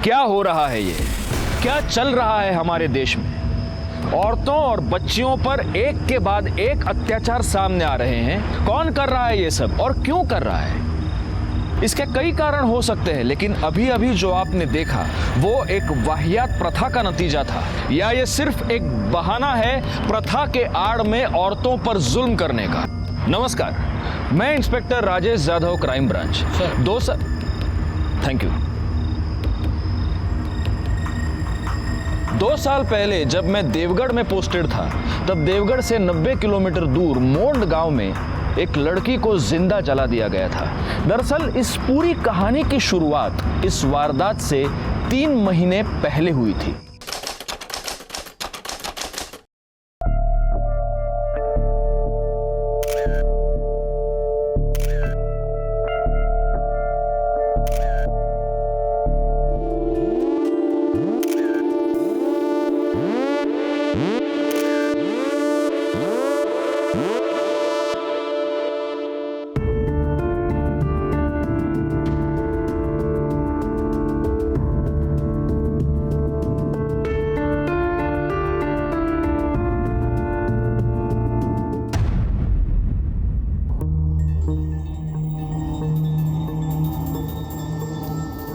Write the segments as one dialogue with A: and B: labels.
A: क्या हो रहा है ये? क्या चल रहा है हमारे देश में? औरतों और बच्चियों पर एक के बाद एक अत्याचार सामने आ रहे हैं। कौन कर रहा है ये सब और क्यों कर रहा है? इसके कई कारण हो सकते हैं, लेकिन अभी अभी जो आपने देखा वो एक वाहियात प्रथा का नतीजा था, या ये सिर्फ एक बहाना है प्रथा के आड़ में औरतों पर जुल्म करने का? नमस्कार, मैं inspector Rajesh Yadav, crime branch. Thank you. 2 साल पहले जब मैं देवगढ़ में पोस्टेड था, तब देवगढ़ से 90 किलोमीटर दूर मोंड गांव में एक लड़की को जिंदा जला दिया गया था। दरअसल इस पूरी कहानी की शुरुआत इस वारदात से 3 महीने पहले हुई थी।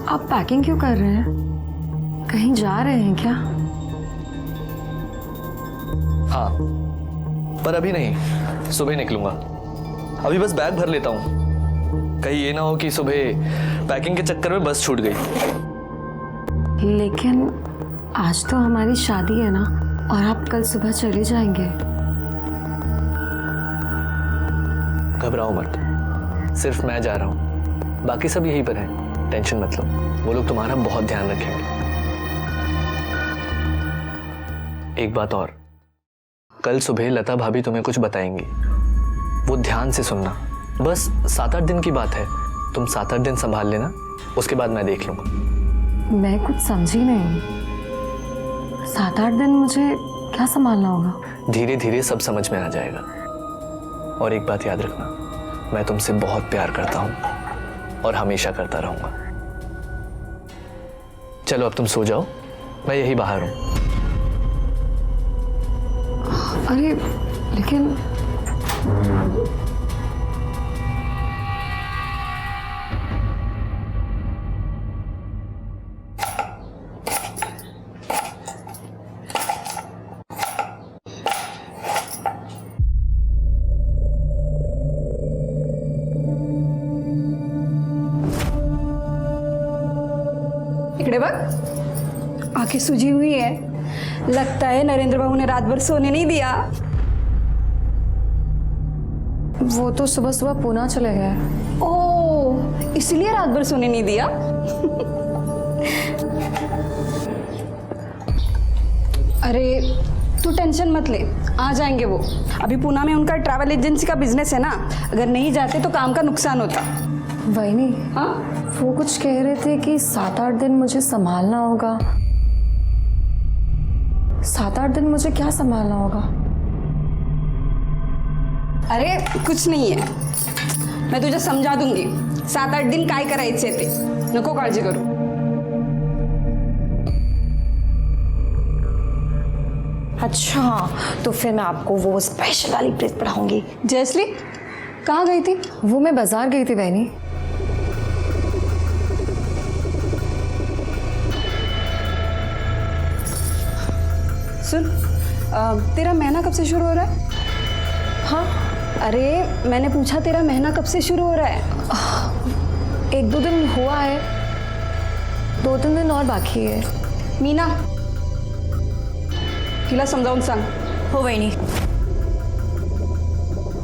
B: आप पैकिंग क्यों कर रहे हैं? कहीं जा रहे हैं क्या?
C: हाँ, पर अभी नहीं, सुबह निकलूंगा। अभी बस बैग भर लेता हूँ, कहीं ये ना हो कि सुबह पैकिंग के चक्कर में बस छूट गई।
B: लेकिन आज तो हमारी शादी है ना, और आप कल सुबह चले जाएंगे।
C: घबराओ मत, सिर्फ मैं जा रहा हूँ, बाकी सब यहीं पर हैं। टेंशन मत लो, वो लोग तुम्हारा बहुत ध्यान रखेंगे। एक बात और, कल सुबह लता भाभी तुम्हें कुछ बताएंगी, वो ध्यान से सुनना। बस 7-8 दिन की बात है, तुम 7-8 दिन संभाल लेना, उसके बाद मैं देख लूंगा।
B: मैं कुछ समझी नहीं। 7-8 दिन मुझे क्या संभालना होगा?
C: धीरे धीरे सब समझ में आ जाएगा। और एक बात याद रखना, मैं तुमसे बहुत प्यार करता हूँ और हमेशा करता रहूंगा। चलो अब तुम सो जाओ, मैं यही बाहर हूं।
B: अरे लेकिन
D: इकड़े बघ, आंखें सूजी हुई है। लगता है नरेंद्र बाबू ने रात भर सोने नहीं दिया।
B: वो तो सुबह सुबह पूना चले गए।
D: ओह, इसलिए रात भर सोने नहीं दिया। अरे तू टेंशन मत ले, आ जाएंगे वो। अभी पूना में उनका ट्रैवल एजेंसी का बिजनेस है ना, अगर नहीं जाते तो काम का नुकसान होता।
B: वही नहीं,
D: हाँ,
B: वो कुछ कह रहे थे कि 7-8 दिन मुझे संभालना होगा। 7-8 दिन मुझे क्या संभालना होगा?
D: अरे कुछ नहीं है, मैं तुझे समझा दूंगी। 7-8 दिन काय करायचे ते, नको काळजी करू।
B: अच्छा, तो फिर मैं आपको वो स्पेशल वाली प्लेस पढ़ाऊंगी।
D: जयश्री कहाँ गई थी?
B: वो मैं बाजार गई थी बहनी।
D: सुन, तेरा महीना कब से शुरू हो रहा है?
B: हाँ,
D: अरे मैंने पूछा तेरा महीना कब से शुरू हो रहा है?
B: 1-2 दिन हुआ है, 2-3 दिन और बाकी है।
D: मीना, तिला समजावून सांग।
E: हो वहिनी.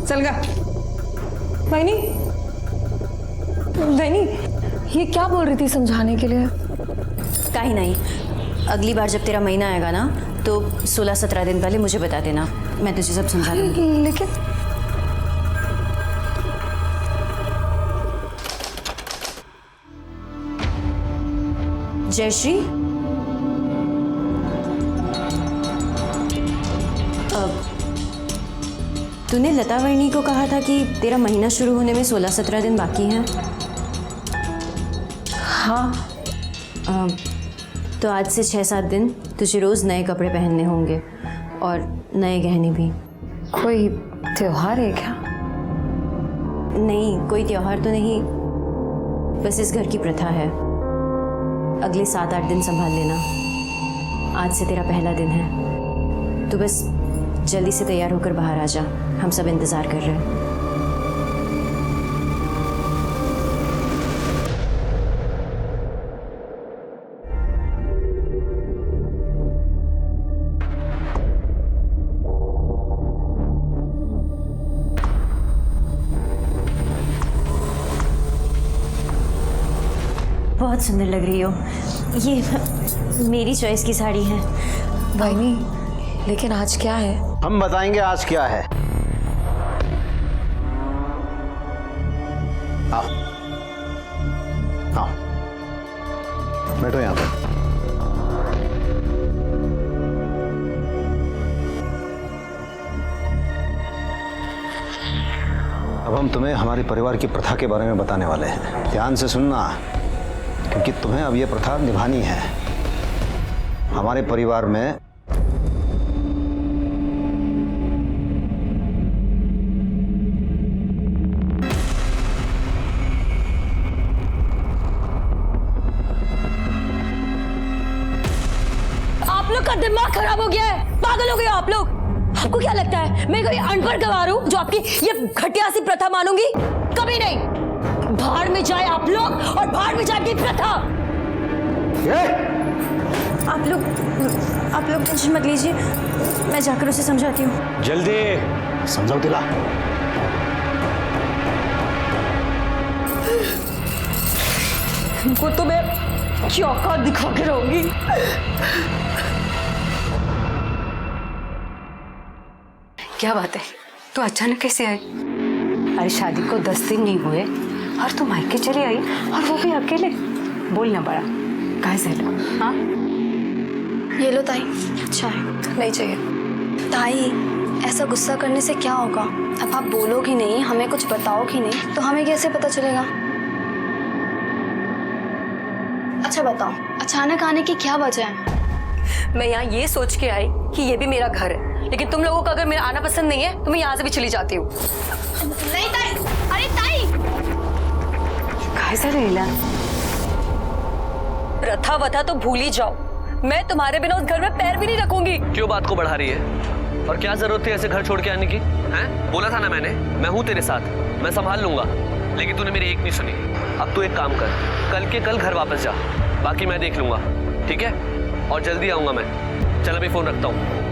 D: चल गा.
B: वहिनी, वहिनी, ये क्या बोल रही थी समझाने के लिए?
E: काही नहीं, अगली बार जब तेरा महीना आएगा ना तो 16-17 दिन पहले मुझे बता देना, मैं तुझे सब समझा दूंगी।
B: लेकिन
E: जयश्री, तूने लता वर्णी को कहा था कि तेरा महीना शुरू होने में 16-17 दिन बाकी हैं।
B: हाँ,
E: तो आज से 6-7 दिन तुझे रोज़ नए कपड़े पहनने होंगे और नए गहने भी।
B: कोई त्योहार है क्या?
E: नहीं, कोई त्योहार तो नहीं, बस इस घर की प्रथा है। अगले 7-8 दिन संभाल लेना। आज से तेरा पहला दिन है, तो बस जल्दी से तैयार होकर बाहर आ जा, हम सब इंतज़ार कर रहे हैं। बहुत सुंदर लग रही हो। ये मेरी चॉइस की साड़ी है।
B: भाईनी, लेकिन आज क्या है?
F: हम बताएंगे आज क्या है। आओ आओ, बैठो यहाँ पर। अब हम तुम्हें हमारे परिवार की प्रथा के बारे में बताने वाले हैं। ध्यान से सुनना, क्योंकि तुम्हें अब ये प्रथा निभानी है। हमारे परिवार में
G: आप लोग का दिमाग खराब हो गया है, पागल हो गए हो आप लोग। आपको क्या लगता है मैं कोई अनपढ़ गवार हूं जो आपकी ये घटिया सी प्रथा मानूंगी? कभी नहीं। बाहर में जाए आप लोग और बाहर में जाए आपकी प्रथा।
E: आप लोग टेंशन मत लीजिए, मैं जाकर उसे समझाती हूँ।
F: जल्दी समझाओ दिला।
G: इनको तो मैं चौका दिखा के रहूंगी।
B: क्या बात है, तू अचानक कैसे आई? अरे शादी को 10 दिन नहीं हुए और तू मायके चली आई, और वो भी अकेले। बोलना बड़ा कहाँ से लो? हाँ,
H: ये लो ताई, चाय।
B: नहीं चाहिए।
H: ताई, ऐसा गुस्सा करने से क्या होगा? अब आप बोलोगी नहीं, हमें कुछ बताओगी नहीं, तो हमें कैसे पता चलेगा? अच्छा बताओ, अचानक आने की क्या वजह है?
G: मैं यहाँ ये सोच के आई कि ये भी मेरा घर है, लेकिन तुम लोगों को अगर मेरा आना पसंद नहीं है तो मैं यहाँ से भी चली जाती हूँ।
H: नहीं ताई, अरे ताई,
B: कहाँ से लीला?
G: प्रथा वथा तो भूल ही जाओ, मैं तुम्हारे बिना उस घर में पैर भी नहीं रखूंगी।
C: क्यों बात को बढ़ा रही है? और क्या जरूरत थी ऐसे घर छोड़ के आने की? हैं? बोला था ना मैंने, मैं हूँ तेरे साथ, मैं संभाल लूंगा। लेकिन तूने मेरी एक नहीं सुनी। अब तू एक काम कर, कल के कल घर वापस जा, बाकी मैं देख लूंगा, ठीक है? और जल्दी आऊंगा मैं। चल अभी फोन रखता हूँ।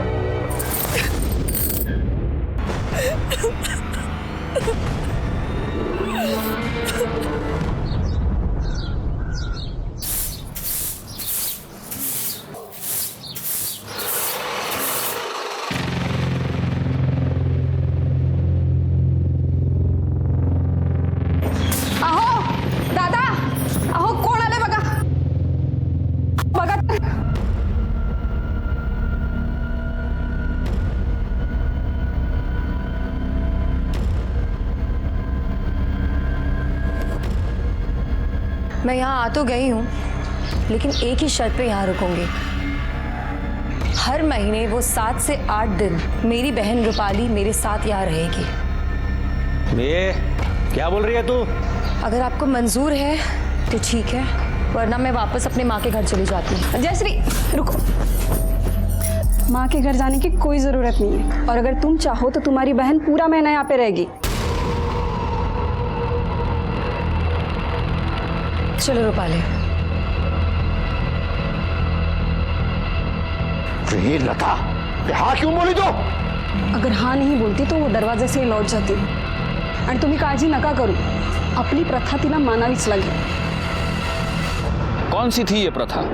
B: मैं यहाँ आ तो गई हूँ, लेकिन एक ही शर्त पे यहाँ रुकूंगी। हर महीने वो 7 से 8 दिन मेरी बहन रूपाली मेरे साथ यहाँ रहेगी।
A: ये क्या बोल रही है तू?
B: अगर आपको मंजूर है तो ठीक है, वरना मैं वापस अपने माँ के घर चली जाती हूँ।
D: जयश्री रुको, माँ के घर जाने की कोई ज़रूरत नहीं है, और अगर तुम चाहो तो तुम्हारी बहन पूरा महीना यहाँ पे रहेगी।
B: चलो रूपाली।
F: लता, हाँ क्यों बोली तो?
D: अगर हाँ नहीं बोलती तो वो दरवाजे से लौट जाती, आणि तुम्ही काळजी नका करू, आपली प्रथा तिला मानावीच लागेल।
A: कौन सी थी ये प्रथा?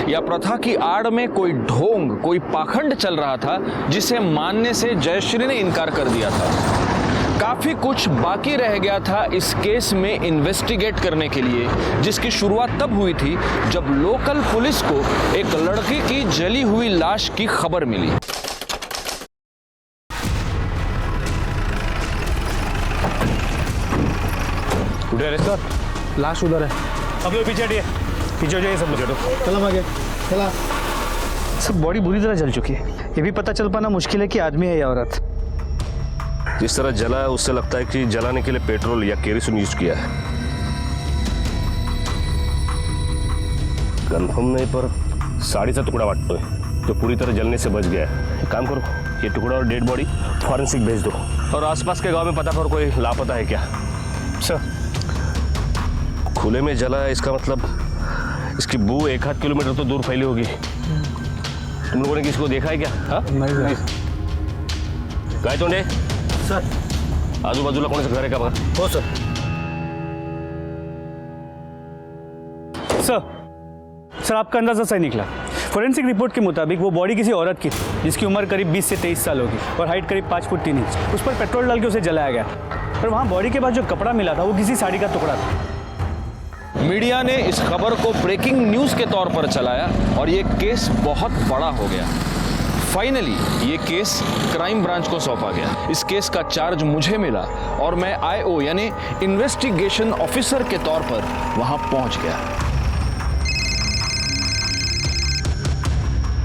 A: या प्रथा की आड़ में कोई ढोंग, कोई पाखंड चल रहा था जिसे मानने से जयश्री ने इनकार कर दिया था। काफी कुछ बाकी रह गया था इस केस में इन्वेस्टिगेट करने के लिए, जिसकी शुरुआत तब हुई थी जब लोकल पुलिस को एक लड़की की जली हुई लाश की खबर मिली।
I: उधर है सर, लाश उधर है। अब लोग पीछे हटिए। पीछे हो जाइए सब लोग।
F: चला आगे चला।
I: सब बॉडी बुरी तरह जल चुकी है। ये भी पता चल पाना मुश्किल है कि आदमी है या औरत।
J: जिस तरह जला है उससे लगता है कि जलाने के लिए पेट्रोल या केरोसिन यूज किया है। कंफर्म नहीं पर साड़ी सा टुकड़ा वाटतो है जो पूरी तरह जलने से बच गया है। एक काम करो, ये टुकड़ा और डेड बॉडी फॉरेंसिक भेज दो और आसपास के गांव में पता करो कोई लापता है क्या।
I: सर
J: खुले में जला है, इसका मतलब इसकी बू 1-8 किलोमीटर तो दूर फैली होगी। तुम लोगों ने किसको देखा है क्या? हाँ
I: नहीं
J: काय तोंडे
I: सर।
J: आजूबाजूला कोणाचं घर आहे का बघा।
I: हो सर। सर आपका अंदाजा सही निकला। फोरेंसिक रिपोर्ट के मुताबिक वो बॉडी किसी औरत की थी जिसकी उम्र करीब 20 से 23 साल होगी और हाइट करीब 5 फुट 3 इंच। उस पर पेट्रोल डाल के उसे जलाया गया और वहाँ बॉडी के बाद जो कपड़ा मिला था वो किसी साड़ी का टुकड़ा था।
A: मीडिया ने इस खबर को ब्रेकिंग न्यूज के तौर पर चलाया और ये केस बहुत बड़ा हो गया। फाइनली ये केस क्राइम ब्रांच को सौंपा गया। इस केस का चार्ज मुझे मिला और मैं आईओ यानी इन्वेस्टिगेशन ऑफिसर के तौर पर वहां पहुंच गया।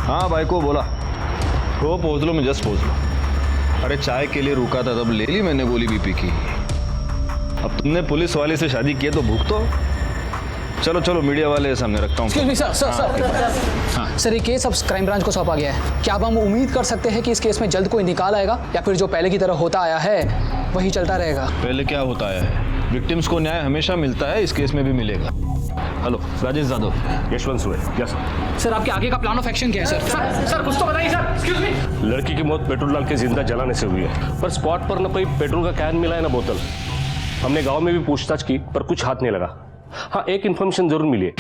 A: हाँ भाई को बोला हो पहुंच लो, मैं जस्ट पहुंच लो। अरे चाय के लिए रुका था तब ले ली मैंने गोली बीपी की। अब तुमने पुलिस वाले से शादी की है तो भूख तो। चलो चलो मीडिया वाले सामने रखता हूँ।
K: सर ये केस अब क्राइम ब्रांच को सौंपा गया है। क्या अब हम उम्मीद कर सकते हैं कि इस केस में जल्द कोई निकाल आएगा या फिर जो पहले की तरह होता आया है वही चलता रहेगा?
A: पहले क्या होता है, विक्टिम्स को न्याय हमेशा मिलता है, इस केस में भी मिलेगा। हेलो राजेश यादव,
J: यशवंत सुरे। यस
K: सर आपके आगे का प्लान ऑफ एक्शन क्या है? सर कुछ तो बताइए सर। Excuse me.
J: लड़की की मौत पेट्रोल डाल के जिंदा जलाने से हुई है, पर स्पॉट पर न कोई पेट्रोल का कैन मिला है ना बोतल। हमने गांव में भी पूछताछ की पर कुछ हाथ नहीं लगा। हाँ एक इन्फॉर्मेशन जरूर मिली है।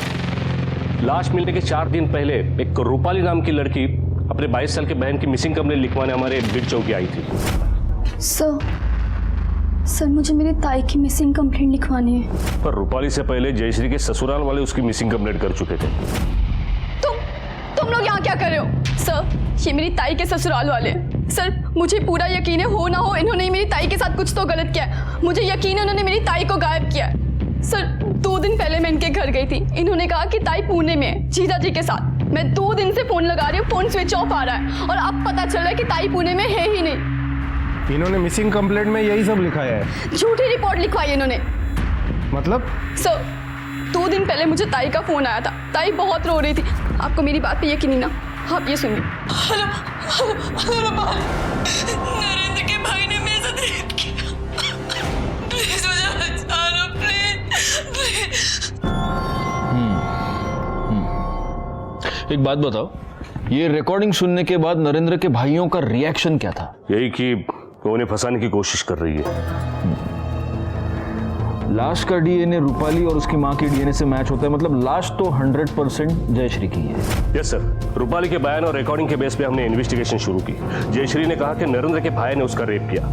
J: लाश मिलने के 4 दिन पहले एक रूपाली नाम की लड़की अपने 22 साल के बहन की मिसिंग कंप्लेंट लिखवाने हमारे बिग चौकी आई थी।
H: सर मुझे मेरी ताई की मिसिंग कंप्लेंट लिखवानी है।
J: पर रूपाली से पहले जयश्री के ससुराल वाले उसकी मिसिंग कंप्लेंट कर चुके थे।
L: तुम लोग यहाँ क्या कर रहे हो? सर ये मेरी ताई के ससुराल वाले। सर मुझे पूरा यकीन है, हो ना हो इन्होंने मेरी ताई के साथ कुछ तो गलत किया है। मुझे यकीन है उन्होंने मेरी ताई को गायब किया है। सर 2 दिन पहले मैं इनके घर गई थी। इन्होंने कहा कि ताई पुणे में है जीजा जी के साथ। मैं 2 दिन से फोन लगा रही हूँ, फोन स्विच ऑफ आ रहा है और अब पता चल रहा है कि ताई पुणे में है ही नहीं।
I: इन्होंने मिसिंग कंप्लेंट में यही सब लिखाया है।
L: झूठी रिपोर्ट लिखवाई इन्होंने।
I: मतलब?
L: सर 2 दिन पहले मुझे ताई का फोन आया था। ताई बहुत रो रही थी। आपको मेरी बात पे यकीन नहीं ना? आप ये सुनिए। नरेंद्र के भाई ने मेरे साथ रेप किया। प्लीज मुझे बचा लो, प्लीज।
A: एक बात बताओ, ये रिकॉर्डिंग सुनने के बाद नरेंद्र के भाइयों का रिएक्शन क्या था?
J: यही कि वो उन्हें फंसाने की कोशिश कर रही है।
A: लाश का डीएनए रूपाली और उसकी मां के डीएनए से मैच होता है, मतलब लाश तो 100% जयश्री की है।
J: यस सर, रूपाली के बयान और रिकॉर्डिंग के बेस पे हमने इन्वेस्टिगेशन शुरू की। जयश्री ने कहा कि नरेंद्र के भाई ने उसका रेप किया,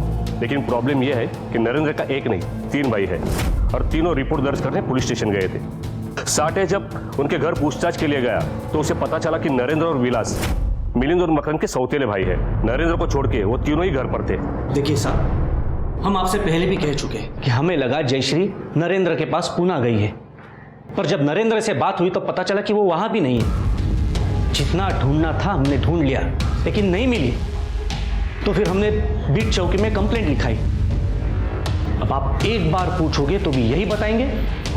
J: लेकिन प्रॉब्लम यह है कि नरेंद्र का एक नहीं 3 भाई है और तीनों रिपोर्ट दर्ज करने पुलिस स्टेशन गए थे। साठे जब उनके घर पूछताछ के लिए गया तो उसे पता चला कि नरेंद्र और विलास मिलिंद और मकरंद के सौतेले भाई है। नरेंद्र को छोड़ के वो तीनों ही घर पर थे।
M: देखिए साहब, हम आपसे पहले भी कह चुके कि हमें लगा जयश्री नरेंद्र के पास पूना गई है, पर जब नरेंद्र से बात हुई तो पता चला कि वो वहां भी नहीं है। जितना ढूंढना था हमने ढूंढ लिया, लेकिन नहीं मिली तो फिर हमने बीट चौकी में कंप्लेंट लिखाई। अब आप एक बार पूछोगे तो भी यही बताएंगे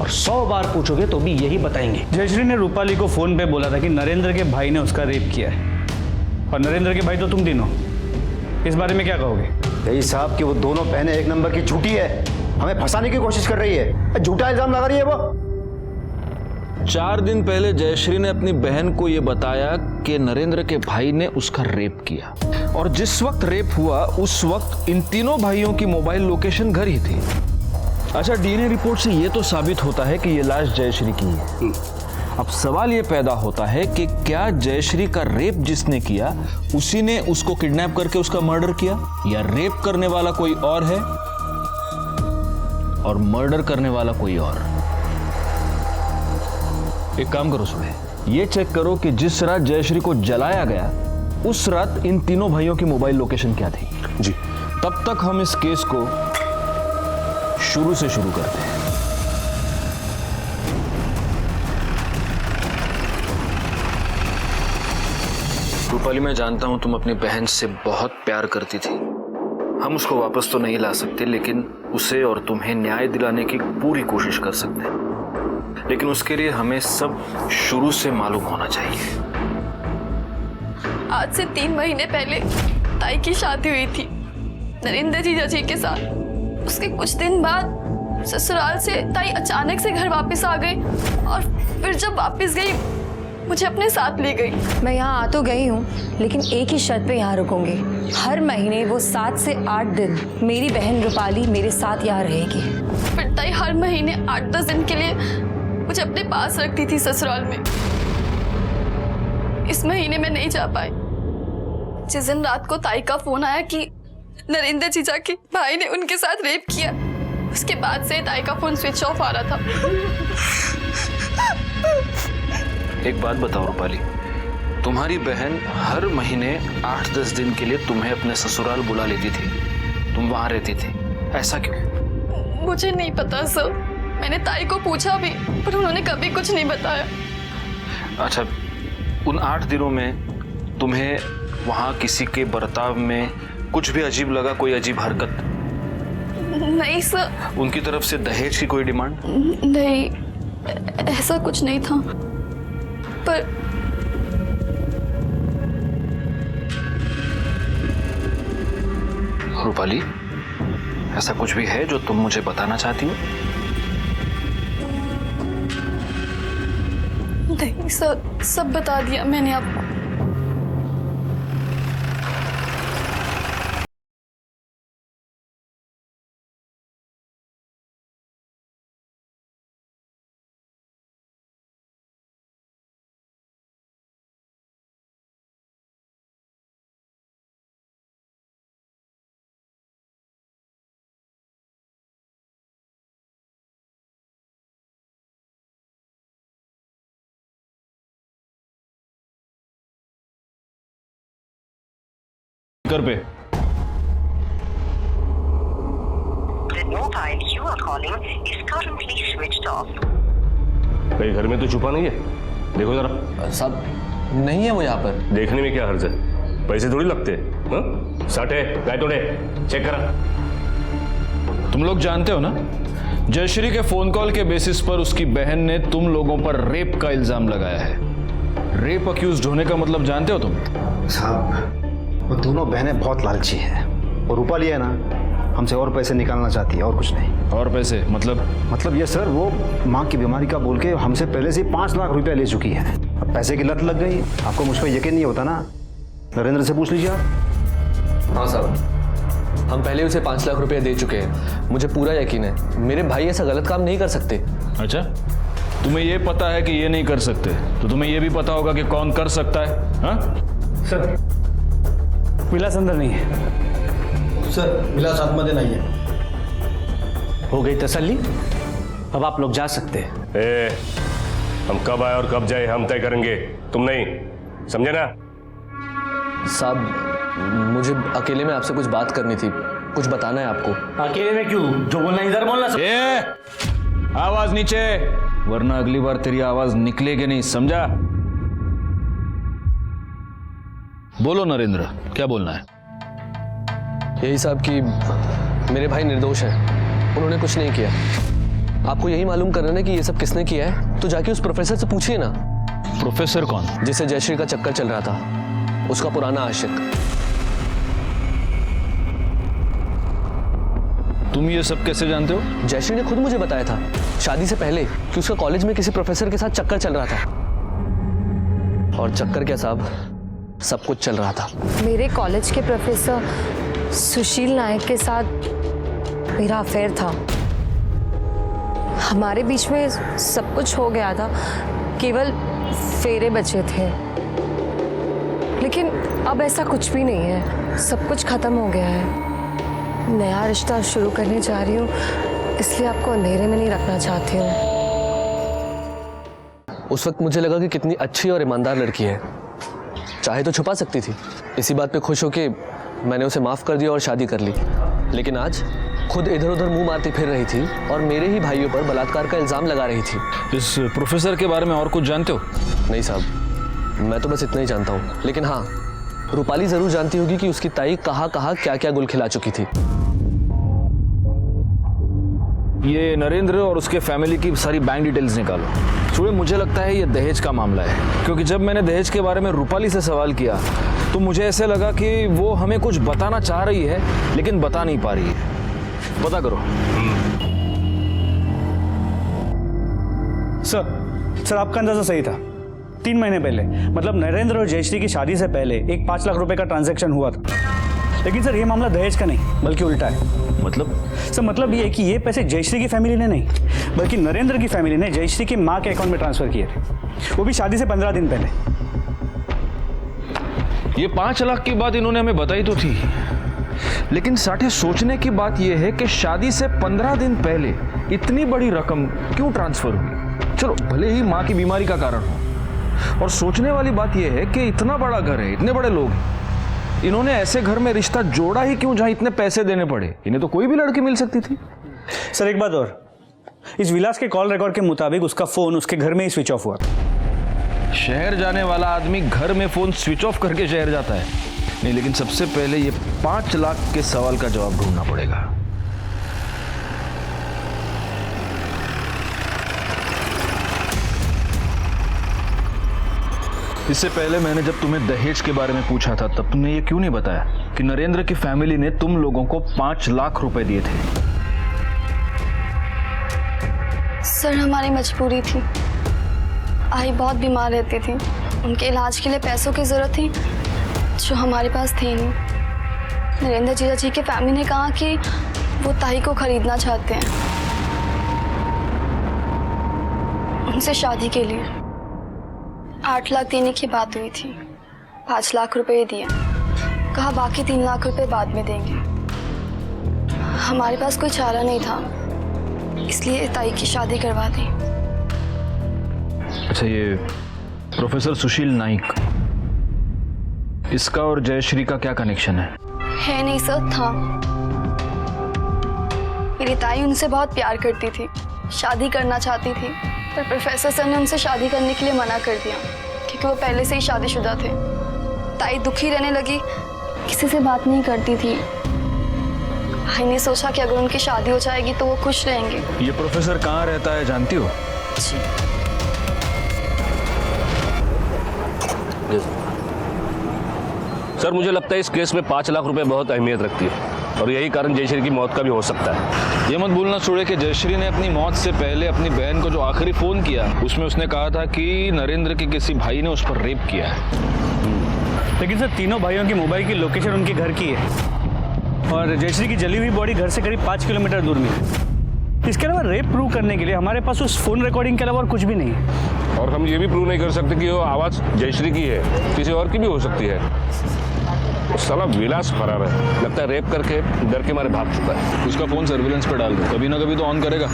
M: और 100 बार पूछोगे तो भी यही बताएंगे।
I: जयश्री ने रूपाली को फोन पे बोला था कि नरेंद्र के भाई ने उसका रेप किया है और नरेंद्र के भाई तो तुम तीनों। इस बारे में क्या कहोगे?
F: यही साहब कि वो दोनों बहनें एक नंबर की झूठी है, हमें फंसाने की कोशिश कर रही है, झूठा इल्जाम लगा रही है वो।
A: 4 दिन पहले जयश्री ने अपनी बहन को यह बताया कि नरेंद्र के भाई ने उसका रेप किया और जिस वक्त रेप हुआ उस वक्त इन तीनों भाइयों की मोबाइल लोकेशन घर ही थी। अच्छा, डीएनए रिपोर्ट से यह तो साबित होता है कि यह लाश जयश्री की है। अब सवाल यह पैदा होता है कि क्या जयश्री का रेप जिसने किया उसी ने उसको किडनैप करके उसका मर्डर किया, या रेप करने वाला कोई और है और मर्डर करने वाला कोई और? एक काम करो सुबह, ये चेक करो कि जिस रात जयश्री को जलाया गया उस रात इन तीनों भाइयों की मोबाइल लोकेशन क्या थी।
J: जी,
A: तब तक हम इस केस को शुरू से शुरू करते हैं। रूपाली, मैं जानता हूं तुम अपनी बहन से बहुत प्यार करती थी। हम उसको वापस तो नहीं ला सकते, लेकिन उसे और तुम्हें न्याय दिलाने की पूरी कोशिश कर सकते हैं। लेकिन उसके लिए हमें सब शुरू से मालूम होना चाहिए।
L: आज से 3 महीने पहले ताई की शादी हुई थी नरेंद्र जीजा जी के साथ। उसके कुछ दिन बाद ससुराल से ताई अचानक से घर वापस आ गई और फिर जब वापस गई मुझे अपने साथ ले गई।
B: मैं यहाँ आ तो गई हूँ, लेकिन एक ही शर्त पे यहाँ रुकूंगी। हर महीने वो 7 से 8 दिन मेरी बहन रूपाली मेरे साथ यहाँ रहेगी।
L: फिर ताई हर महीने 8-10 दिन के लिए मुझे अपने पास रखती थी ससुराल में। इस महीने में नहीं जा पाई। जिस दिन रात को ताई का फोन आया कि नरेंद्र जीजा के भाई ने उनके साथ रेप किया, उसके बाद से ताई का फोन स्विच ऑफ आ रहा था।
A: एक बात बताओ रूपाली, तुम्हारी बहन हर महीने 8-10 दिन के लिए तुम्हें अपने ससुराल बुला लेती थी, तुम वहां रहती थी, ऐसा क्यों?
L: मुझे नहीं पता सर, मैंने ताई को पूछा भी पर उन्होंने कभी कुछ नहीं बताया।
A: अच्छा, उन 8 दिनों में तुम्हें वहां किसी के बर्ताव में कुछ भी अजीब लगा, कोई अजीब हरकत?
L: नहीं सर।
A: उनकी तरफ से दहेज की कोई डिमांड?
L: नहीं, ऐसा कुछ नहीं था। पर
A: रूपाली, ऐसा कुछ भी है जो तुम मुझे बताना चाहती हो?
L: नहीं सर, सब बता दिया मैंने आपको।
A: घर पे
J: कहीं घर में तो छुपा नहीं है? देखो जरा।
C: साहब नहीं है वो यहाँ पर।
J: देखने में क्या हर्ज है? पैसे थोड़ी लगते हैं। हाँ? साठे गाय तोड़े चेक करा।
A: तुम लोग जानते हो ना, जयश्री के फोन कॉल के बेसिस पर उसकी बहन ने तुम लोगों पर रेप का इल्जाम लगाया है। रेप अक्यूज्ड होने का मतलब जानते हो तुम?
F: साहब, वो दोनों बहनें बहुत लालची है और रूपाली है ना, हमसे और पैसे निकालना चाहती है और कुछ नहीं।
A: और पैसे मतलब
F: ये सर, वो माँ की बीमारी का बोल के हमसे पहले से 5 लाख रुपया ले चुकी है। अब पैसे की लत लग गई। आपको मुझ पर यकीन नहीं होता ना, नरेंद्र से पूछ लीजिए आप।
C: हाँ साहब, हम पहले उसे 5 लाख रुपया दे चुके हैं। मुझे पूरा यकीन है मेरे भाई ऐसा गलत काम नहीं कर सकते।
A: अच्छा, तुम्हें ये पता है कि ये नहीं कर सकते, तो तुम्हें ये भी पता होगा कि कौन कर सकता है? हाँ
I: सर, विलास अंदर नहीं है।
N: सर, विलास आत्महत्या नहीं है।
M: हो गई तसल्ली? अब आप लोग जा सकते हैं।
J: हम कब आए और कब जाए हम तय करेंगे, तुम नहीं, समझे ना?
C: साहब, मुझे अकेले में आपसे कुछ बात करनी थी, कुछ बताना है आपको।
M: अकेले में क्यों? जो बोलना इधर बोलना।
A: आवाज नीचे, वरना अगली बार तेरी आवाज निकलेगी नहीं, समझा? बोलो नरेंद्र, क्या बोलना है?
C: यही साहब कि मेरे भाई निर्दोष हैं, उन्होंने कुछ नहीं किया। आपको यही मालूम करना है कि ये सब किसने किया है, तो जाके उस प्रोफेसर से पूछिए ना।
A: प्रोफेसर कौन?
C: जिसे जयश्री का चक्कर चल रहा था, उसका पुराना आशिक।
A: तुम ये सब कैसे जानते हो?
C: जयश्री ने खुद मुझे बताया था शादी से पहले कि उसका कॉलेज में किसी प्रोफेसर के साथ चक्कर चल रहा था। और चक्कर क्या साहब, सब कुछ चल रहा था।
B: मेरे कॉलेज के प्रोफेसर सुशील नायक के साथ मेरा अफेयर था। हमारे बीच में सब कुछ हो गया था, केवल फेरे बचे थे। लेकिन अब ऐसा कुछ भी नहीं है, सब कुछ खत्म हो गया है। नया रिश्ता शुरू करने जा रही हूँ, इसलिए आपको अंधेरे में नहीं रखना चाहती हूँ।
C: उस वक्त मुझे लगा कि कितनी अच्छी और ईमानदार लड़की है, चाहे तो छुपा सकती थी। इसी बात पे खुश होके मैंने उसे माफ़ कर दिया और शादी कर ली। लेकिन आज खुद इधर उधर मुंह मारती फिर रही थी और मेरे ही भाइयों पर बलात्कार का इल्ज़ाम लगा रही थी।
A: इस प्रोफेसर के बारे में और कुछ जानते हो?
C: नहीं साहब, मैं तो बस इतना ही जानता हूँ। लेकिन हाँ, रूपाली जरूर जानती होगी कि उसकी ताई कहाँ कहाँ क्या क्या गुल खिला चुकी थी।
A: ये नरेंद्र और उसके फैमिली की सारी बैंक डिटेल्स निकालो। सुबह मुझे लगता है ये दहेज का मामला है, क्योंकि जब मैंने दहेज के बारे में रूपाली से सवाल किया तो मुझे ऐसे लगा कि वो हमें कुछ बताना चाह रही है लेकिन बता नहीं पा रही है। पता करो।
I: सर आपका अंदाजा सही था। 3 महीने पहले, मतलब नरेंद्र और जयश्री की शादी से पहले एक 5 लाख रुपए का ट्रांजैक्शन हुआ था। लेकिन सर ये मामला दहेज का नहीं बल्कि उल्टा है। मतलब ये है कि ये पैसे जयश्री की फैमिली ने नहीं बल्कि नरेंद्र की फैमिली ने जयश्री की माँ के अकाउंट में ट्रांसफर किए थे, वो भी शादी से 15 दिन पहले।
A: ये 5 लाख की बात इन्होंने हमें बताई तो थी, लेकिन साठे सोचने की बात यह है कि शादी से 15 दिन पहले इतनी बड़ी रकम क्यों ट्रांसफर हुई। चलो भले ही माँ की बीमारी का कारण हो, और सोचने वाली बात यह है कि इतना बड़ा घर है, इतने बड़े लोग हैं, इन्होंने ऐसे घर में रिश्ता जोड़ा ही क्यों जहां इतने पैसे देने पड़े। इन्हें तो कोई भी लड़की मिल सकती थी।
I: सर एक बात और, इस विलास के कॉल रिकॉर्ड के मुताबिक उसका फोन उसके घर में ही स्विच ऑफ हुआ था।
A: शहर जाने वाला आदमी घर में फोन स्विच ऑफ करके शहर जाता है? नहीं, लेकिन सबसे पहले ये 5 लाख के सवाल का जवाब ढूंढना पड़ेगा। इससे पहले मैंने जब तुम्हें दहेज के बारे में पूछा था तब तुमने ये क्यों नहीं बताया कि नरेंद्र की फैमिली ने तुम लोगों को 5 लाख रुपए दिए थे?
H: सर हमारी मजबूरी थी। आई बहुत बीमार रहती थी, उनके इलाज के लिए पैसों की जरूरत थी जो हमारे पास थे नहीं। नरेंद्र जीजा जी के फैमिली ने कहा कि वो ताई को खरीदना चाहते हैं उनसे शादी के लिए। 8 लाख देने की बात हुई थी, 5 लाख रुपए दिए, कहा बाकी 3 लाख रुपए बाद में देंगे। हमारे पास कोई चारा नहीं था, इसलिए ताई की शादी करवा दी।
A: अच्छा, ये प्रोफेसर सुशील नाइक, इसका और जयश्री का क्या कनेक्शन है?
H: है नहीं सर, था। मेरी ताई उनसे बहुत प्यार करती थी, शादी करना चाहती थी, पर प्रोफेसर सर ने उनसे शादी करने के लिए मना कर दिया क्योंकि वो पहले से ही शादीशुदा थे। ताई दुखी रहने लगी, किसी से बात नहीं करती थी। भाई ने सोचा कि अगर उनकी शादी हो जाएगी तो वो खुश रहेंगे।
A: ये प्रोफेसर कहाँ रहता है जानती हो?
H: जी।
J: सर मुझे लगता है इस केस में 5 लाख रुपए बहुत अहमियत रखती है और यही कारण जयश्री की मौत का भी हो सकता है।
A: ये मत भूलना सूर्य कि जयश्री ने अपनी मौत से पहले अपनी बहन को जो आखिरी फोन किया उसमें उसने कहा था कि नरेंद्र के किसी भाई ने उस पर रेप किया है।
I: लेकिन सर तीनों भाइयों की मोबाइल की लोकेशन उनके घर की है और जयश्री की जली हुई बॉडी घर से करीब 5 किलोमीटर दूर में है। इसके अलावा रेप प्रूव करने के लिए हमारे पास उस फोन रिकॉर्डिंग के अलावा और कुछ भी नहीं है।
J: और हम ये भी प्रूव नहीं कर सकते कि वो आवाज़ जयश्री की है, किसी और की भी हो सकती है। साला विलास फरार है, लगता है रेप करके डर के मारे भाग चुका है।
A: उसका फोन सर्विलेंस पे डाल दो, कभी ना कभी तो ऑन करेगा।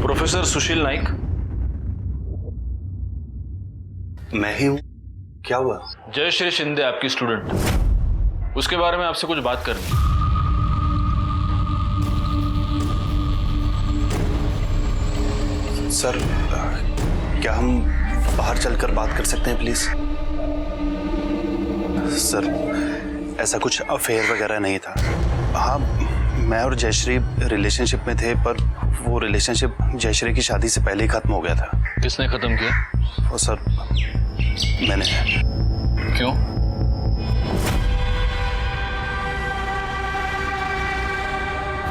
A: प्रोफेसर सुशील नाइक।
O: मैं ही हूं, क्या हुआ?
A: जयश्री शिंदे आपकी स्टूडेंट, उसके बारे में आपसे कुछ बात करनी।
O: सर क्या हम बाहर चलकर बात कर सकते हैं प्लीज? सर ऐसा कुछ अफेयर वगैरह नहीं था। हाँ, मैं और जयश्री रिलेशनशिप में थे, पर वो रिलेशनशिप जयश्री की शादी से पहले ही खत्म हो गया था।
A: किसने खत्म किया?
O: वो सर मैंने।
A: क्यों?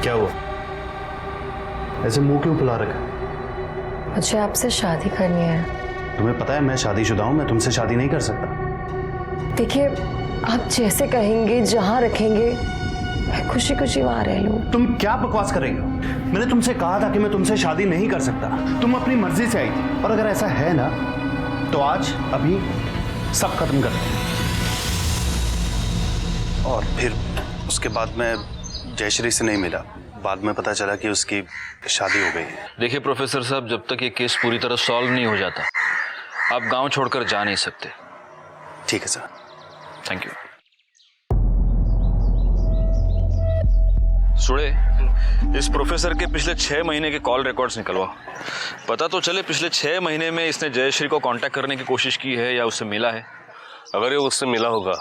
O: क्या हुआ? ऐसे मुंह क्यों फुला रखा?
B: मुझे आपसे शादी करनी है।
O: तुम्हें पता है मैं शादीशुदा हूं, मैं तुमसे शादी नहीं कर सकता।
B: देखिए, आप जैसे कहेंगे, जहां रखेंगे, मैं खुशी खुशी वहां रह लूं।
O: तुम क्या बकवास कर रही हो? मैंने तुमसे कहा था कि मैं तुमसे शादी नहीं कर सकता। तुम अपनी मर्जी से आई थी, और अगर ऐसा है ना तो आज अभी सब खत्म कर दो। और फिर उसके बाद मैं जयश्री से नहीं मिला, बाद में पता चला कि उसकी शादी हो गई है।
A: देखिए प्रोफेसर साहब, जब तक ये केस पूरी तरह सॉल्व नहीं हो जाता आप गांव छोड़कर जा नहीं सकते।
O: ठीक है सर।
A: Thank you. सुड़े, इस प्रोफेसर के पिछले 6 महीने के कॉल रिकॉर्ड्स निकलवाओ। पता तो चले पिछले 6 महीने में इसने जयश्री को कांटेक्ट करने की कोशिश की है या उससे मिला है।
J: अगर ये उससे मिला होगा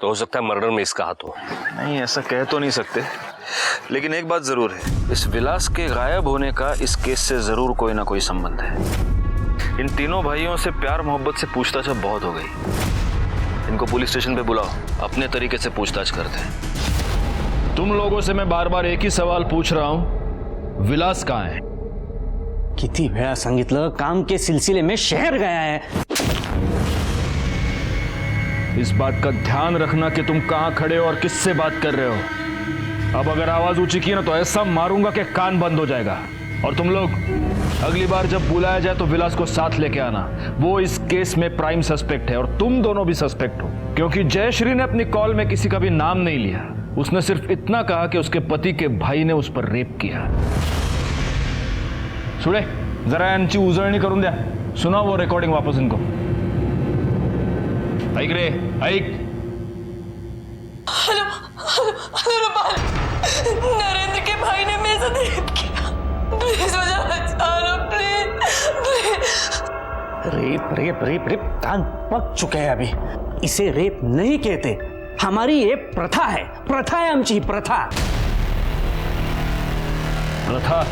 J: तो हो सकता है मर्डर में इसका हाथ हो।
A: नहीं, ऐसा कह तो नहीं सकते, लेकिन एक बात जरूर है, इस विलास के गायब होने का इस केस से जरूर कोई ना कोई संबंध है। इन तीनों भाइयों से प्यार मोहब्बत से पूछताछ अब बहुत हो गई। इनको पुलिस स्टेशन पे बुलाओ, अपने तरीके से पूछताछ करते हैं। तुम लोगों से मैं बार बार एक ही सवाल पूछ रहा हूं, विलास कहाँ है?
M: किती वेळा सांगितलं, काम के सिलसिले में शहर गया है।
A: इस बात का ध्यान रखना कि तुम कहां खड़े हो और किससे बात कर रहे हो। अब अगर आवाज ऊंची की ना तो ऐसा मारूंगा कि कान बंद हो जाएगा। और तुम लोग अगली बार जब बुलाया जाए तो विलास को साथ लेके आना। वो इस केस में प्राइम सस्पेक्ट है और तुम दोनों भी सस्पेक्ट हो, क्योंकि जयश्री ने अपनी कॉल में किसी का भी नाम नहीं लिया। उसने सिर्फ इतना कहा कि उसके पति के भाई ने उस पर रेप किया। सुड़े, जरा यांची उजळणी करून द्या। सुना वो रिकॉर्डिंग वापस इनको। ऐक रे, ऐक।
G: हेलो रूपाल, नरेंद्र के भाई ने मेरे साथ रेप किया। प्लीज मुझे बचा लो, please.
M: Rape rape rape rape कान पक चुके हैं अभी। इसे रेप नहीं कहते, हमारी ये प्रथा है। प्रथा है आमची, प्रथा।
A: प्रथा?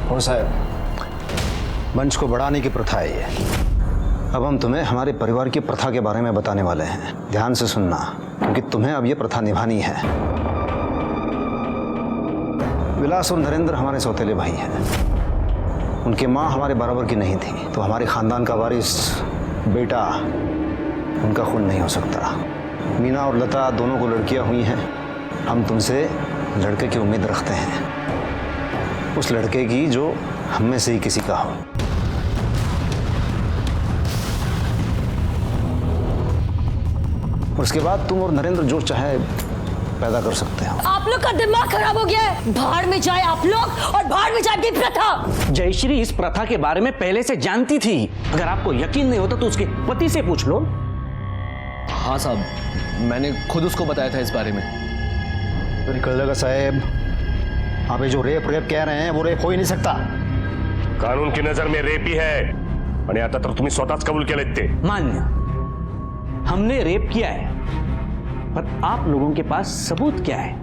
F: हो साहब, मंच को बढ़ाने की प्रथा है ये। अब हम तुम्हें हमारे परिवार की प्रथा के बारे में बताने वाले हैं। ध्यान से सुनना, क्योंकि तुम्हें अब ये प्रथा निभानी है। विलास और नरेंद्र हमारे सौतेले भाई हैं। उनकी माँ हमारे बराबर की नहीं थी, तो हमारे खानदान का वारिस बेटा उनका खून नहीं हो सकता। मीना और लता दोनों को लड़कियां हुई हैं। हम तुमसे लड़के की उम्मीद रखते हैं, उस लड़के की जो हम में से ही किसी का हो। उसके बाद तुम और नरेंद्र जो चाहे पैदा कर सकते हो।
G: आप लोग का दिमाग खराब हो गया है। भाड़ में जाए आप लोग और भाड़ में जाए प्रथा।
M: जयश्री इस प्रथा के बारे में पहले से जानती थी। अगर आपको यकीन नहीं होता तो उसके पति से पूछ लो।
C: हाँ साहब, मैंने खुद उसको बताया था इस बारे में।
F: तो निकल जाएगा साहब, आप ये जो रेप कह रहे हैं वो रेप हो ही नहीं सकता।
J: कानून की नजर में रेप ही है। आणि आता तर तुम्ही स्वतःच कबूल केलेत ते।
M: मान्य, हमने रेप किया है, पर आप लोगों के पास सबूत क्या है?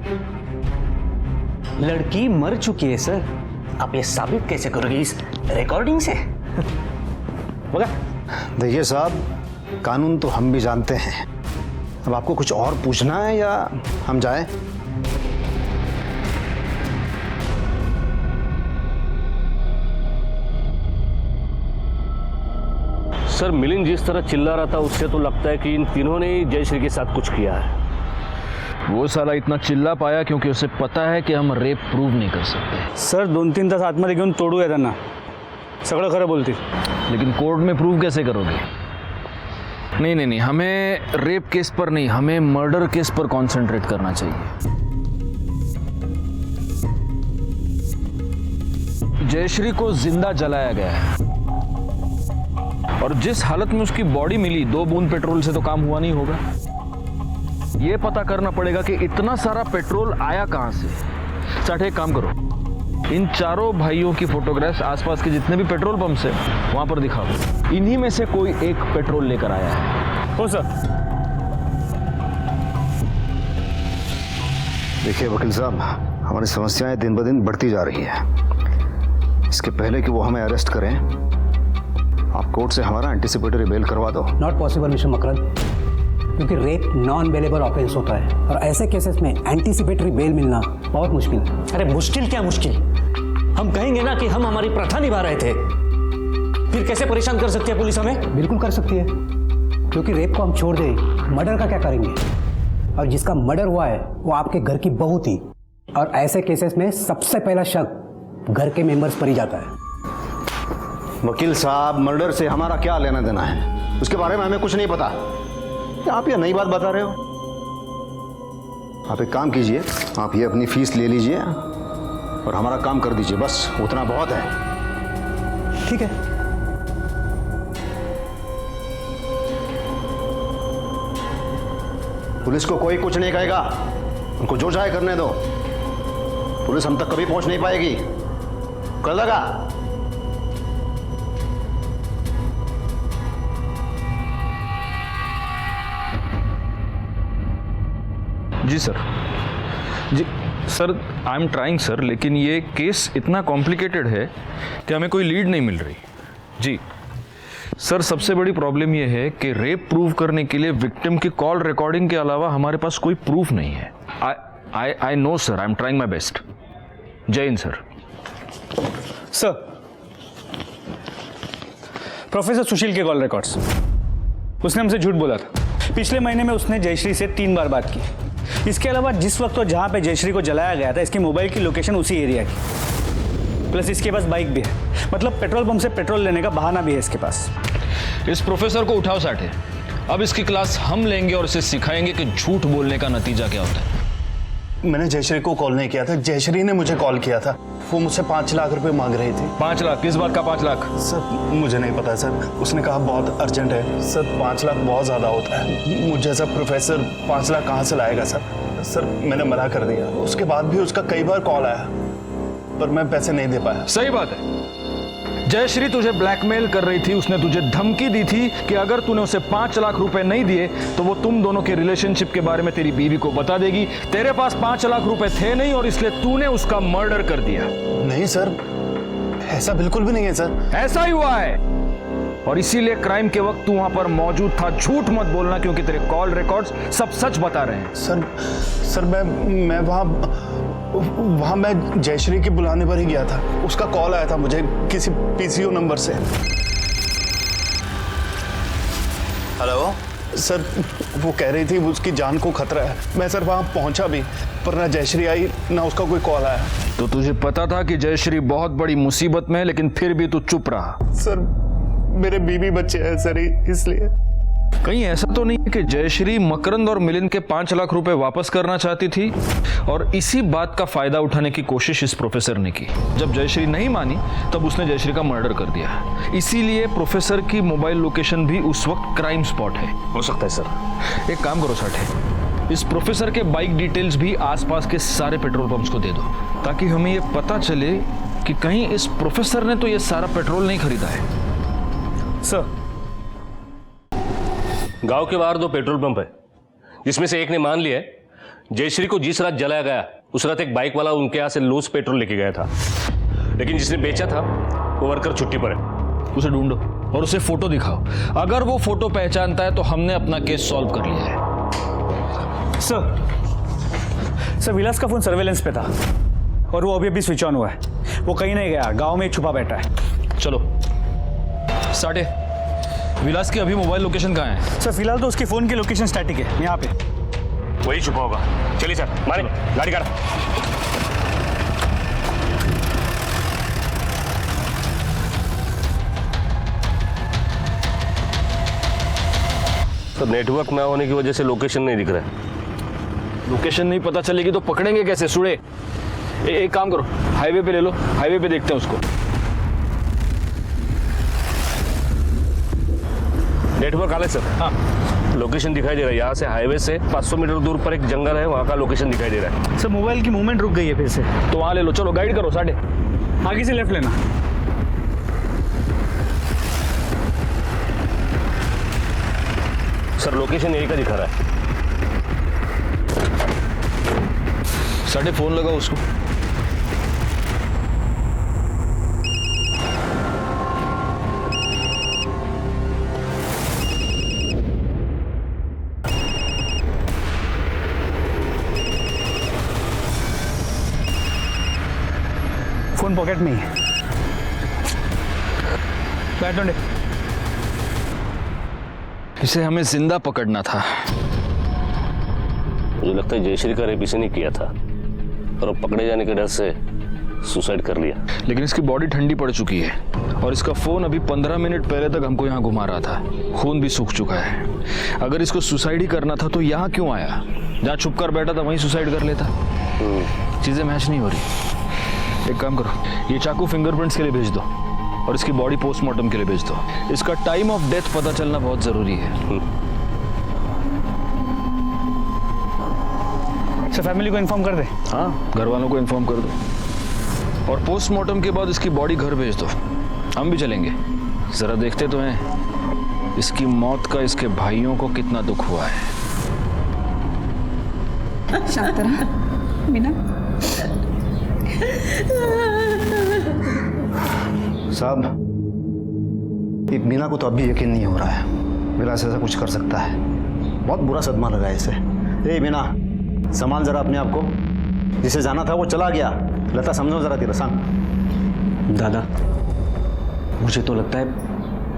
M: लड़की मर चुकी है सर। आप ये साबित कैसे करोगे इस रिकॉर्डिंग से?
F: देखिए साहब, कानून तो हम भी जानते हैं। अब आपको कुछ और पूछना है या हम जाएं?
J: सर, मिलिंद जिस तरह चिल्ला रहा था उससे तो लगता है कि इन तीनों ने जयश्री के साथ कुछ किया है।
A: वो साला इतना चिल्ला पाया क्योंकि उसे पता है कि हम रेप प्रूव नहीं कर सकते।
I: सर 2-3 तास आतमध्ये घेऊन तोडूया त्यांना, सगळं खरं बोलतील।
A: लेकिन कोर्ट में प्रूव कैसे करोगे? नहीं, हमें रेप केस पर नहीं, हमें मर्डर केस पर कंसंट्रेट करना चाहिए। जयश्री को जिंदा जलाया गया है और जिस हालत में उसकी बॉडी मिली, 2 बूंद पेट्रोल से तो काम हुआ नहीं होगा। ये पता करना पड़ेगा कि इतना सारा पेट्रोल आया कहां से। सठ, एक काम करो, इन चारों भाइयों की फोटोग्राफ्स आसपास के जितने भी पेट्रोल पंप है वहां पर दिखाओ। इन्हीं में से कोई एक पेट्रोल लेकर आया है।
I: हो सर।
F: देखिए वकील साहब, हमारी समस्याएं दिन ब दिन बढ़ती जा रही है। इसके पहले कि वो हमें अरेस्ट करें, आप कोर्ट से हमारा एंटीसिपेटरी बेल करवा दो।
N: नॉट पॉसिबल मिस्टर मकरंद, क्योंकि रेप नॉन बेलेबल ऑफेंस होता है और ऐसे केसेस में एंटीसिपेटरी बेल मिलना बहुत मुश्किल है।
M: अरे मुश्किल क्या मुश्किल, हम कहेंगे ना कि हम हमारी प्रथा निभा रहे थे, फिर कैसे परेशान कर सकती है पुलिस हमें?
N: बिल्कुल कर सकती है, क्योंकि रेप को हम छोड़ दें, मर्डर का क्या करेंगे? और जिसका मर्डर हुआ है वो आपके घर की बहू थी, और ऐसे केसेस में सबसे पहला शक घर के मेंबर्स पर ही जाता है।
F: वकील साहब, मर्डर से हमारा क्या लेना देना है? उसके बारे में हमें कुछ नहीं पता। आप ये नई बात बता रहे हो? आप एक काम कीजिए, आप ये अपनी फीस ले लीजिए और हमारा काम कर दीजिए, बस उतना बहुत है।
N: ठीक है।
F: पुलिस को कोई कुछ नहीं कहेगा, उनको जो चाहे करने दो। पुलिस हम तक कभी पहुंच नहीं पाएगी। कर लगा।
A: जी सर, जी sir, I am trying sir, लेकिन ये केस इतना कॉम्प्लिकेटेड है कि हमें कोई लीड नहीं मिल रही। जी सर, सबसे बड़ी प्रॉब्लम ये है कि रेप प्रूव करने के लिए विक्टिम की कॉल रिकॉर्डिंग के अलावा हमारे पास कोई प्रूफ नहीं है। I know sir, I am trying my best. जय हिंद सर।
I: सर, प्रोफेसर सुशील के कॉल रिकॉर्ड्स। उसने हमसे झूठ बोला था। पिछले महीने में उसने जयश्री से 3 बार बात की। इसके अलावा जिस वक्त और जहां पे जयश्री को जलाया गया था, इसकी मोबाइल की लोकेशन उसी एरिया की। प्लस इसके पास बाइक भी है, मतलब पेट्रोल पंप से पेट्रोल लेने का बहाना भी है इसके पास।
A: इस प्रोफेसर को उठाओ साठे। अब इसकी क्लास हम लेंगे और इसे सिखाएंगे कि झूठ बोलने का नतीजा क्या होता है।
O: मैंने जयश्री को कॉल नहीं किया था, जयश्री ने मुझे कॉल किया था। वो मुझसे 5 लाख रुपए मांग रही थी।
A: 5 लाख? किस बात का 5 लाख?
O: सर मुझे नहीं पता सर, उसने कहा बहुत अर्जेंट है। सर 5 लाख बहुत ज़्यादा होता है, मुझे जैसा प्रोफेसर 5 लाख कहाँ से लाएगा सर। सर मैंने मना कर दिया। उसके बाद भी उसका कई बार कॉल आया, पर मैं पैसे नहीं दे पाया।
A: सही बात है। जयश्री तुझे ब्लैकमेल कर रही थी। उसने तुझे धमकी दी थी कि अगर तूने उसे 5 लाख रुपए नहीं दिए तो वो तुम दोनों के रिलेशनशिप के बारे में तेरी बीवी को बता देगी। तेरे पास 5 लाख रुपए थे नहीं और इसलिए तूने उसका मर्डर कर दिया।
O: नहीं सर, ऐसा बिल्कुल भी नहीं है सर।
A: ऐसा ही हुआ है और इसीलिए क्राइम के वक्त तू वहां पर मौजूद था। झूठ मत बोलना, क्योंकि तेरे कॉल रिकॉर्ड्स सब सच बता रहे हैं।
O: सर मैं वहां मैं जयश्री के बुलाने पर ही गया था। उसका कॉल आया था मुझे किसी पीसीओ नंबर से। हेलो सर, वो कह रही थी उसकी जान को खतरा है। मैं सर वहां पहुंचा भी, पर ना जयश्री आई ना उसका कोई कॉल आया।
A: तो तुझे पता था कि जयश्री बहुत बड़ी मुसीबत में है, लेकिन फिर भी तू चुप रहा।
O: सर मेरे बीवी बच्चे हैं सर, इसलिए।
A: कहीं ऐसा तो नहीं कि जयश्री मकरंद और मिलिंद के 5 लाख रुपए वापस करना चाहती थी और इसी बात का फायदा उठाने की कोशिश इस प्रोफेसर ने की। जब जयश्री नहीं मानी तब उसने जयश्री का मर्डर कर दिया। इसीलिए प्रोफेसर की मोबाइल लोकेशन भी उस वक्त क्राइम स्पॉट है।
J: हो सकता है सर।
A: एक काम करो साठे, इस प्रोफेसर के बाइक डिटेल्स भी आसपास के सारे पेट्रोल पंप्स को दे दो, ताकि हमें ये पता चले कि कहीं इस प्रोफेसर ने तो ये सारा पेट्रोल नहीं खरीदा है।
I: सर,
J: गांव के बाहर 2 पेट्रोल पंप है, जिसमें से एक ने मान लिया है जयश्री को जिस रात जलाया गया उस रात एक बाइक वाला उनके यहाँ से लूज पेट्रोल लेके गया था, लेकिन जिसने बेचा था वो वर्कर छुट्टी पर है।
A: उसे ढूंढो और उसे फोटो दिखाओ। अगर वो फोटो पहचानता है तो हमने अपना केस सॉल्व कर लिया है।
I: सर विलास का फोन सर्वेलेंस पे था और वो अभी स्विच ऑन हुआ है। वो कहीं नहीं गया, गांव में छुपा बैठा है।
A: चलो साठे, विलास की अभी मोबाइल लोकेशन कहाँ है?
I: सर फिलहाल तो उसके फोन की लोकेशन स्टैटिक है, यहाँ पे
J: वही छुपा होगा। चलिए सर, मारे गाड़ी काढ़ा। तो नेटवर्क ना होने की वजह से लोकेशन नहीं दिख रहा है।
A: लोकेशन नहीं पता चलेगी तो पकड़ेंगे कैसे सुड़े? एक काम करो, हाईवे पे ले लो, हाईवे पे देखते हैं उसको।
J: नेटवर्क आ रहा है सर।
A: हाँ,
J: लोकेशन दिखाई दे रहा है। यहाँ से हाईवे से 500 मीटर दूर पर एक जंगल है, वहाँ का लोकेशन दिखाई दे रहा है।
I: सर मोबाइल की मूवमेंट रुक गई है फिर से,
A: तो वहाँ ले लो। चलो गाइड करो साठे।
I: आगे से लेफ्ट लेना।
J: सर लोकेशन यही का दिखा रहा है।
A: साठे फोन लगाओ उसको।
I: फोन पॉकेट में ही है। बैठ दो।
A: इसे हमें जिंदा पकड़ना था।
J: मुझे लगता है जयश्री का रेप इसे नहीं किया था और अब पकड़े जाने के डर से सुसाइड कर लिया।
A: लेकिन इसकी बॉडी ठंडी पड़ चुकी है और इसका फोन अभी 15 मिनट पहले तक हमको यहाँ घुमा रहा था। खून भी सूख चुका है। अगर इसको सुसाइड ही करना था तो यहाँ क्यों आया? जहाँ छुप कर बैठा था वहीं सुसाइड कर लेता। चीजें मैच नहीं हो रही। एक काम करो, ये चाकू फिंगरप्रिंट्स के लिए भेज दो और इसकी बॉडी पोस्टमार्टम के लिए भेज दो। इसका टाइम ऑफ डेथ पता चलना बहुत जरूरी है।
I: सर फैमिली को इन्फॉर्म कर दे।
A: हाँ, घर वालों को इन्फॉर्म कर दो और पोस्टमार्टम के बाद इसकी बॉडी घर भेज दो। हम भी चलेंगे, जरा देखते तो हैं इसकी मौत का इसके भाइयों को कितना दुख हुआ है।
D: शांत रहा मीना।
F: साहब, ये मीना को तो अब भी यकीन नहीं हो रहा है विलास ऐसा कुछ कर सकता है। बहुत बुरा सदमा लगा है इसे। ए मीना, संभाल जरा अपने आप को। जिसे जाना था वो चला गया। लता समझो जरा तेरा संग।
M: दादा, मुझे तो लगता है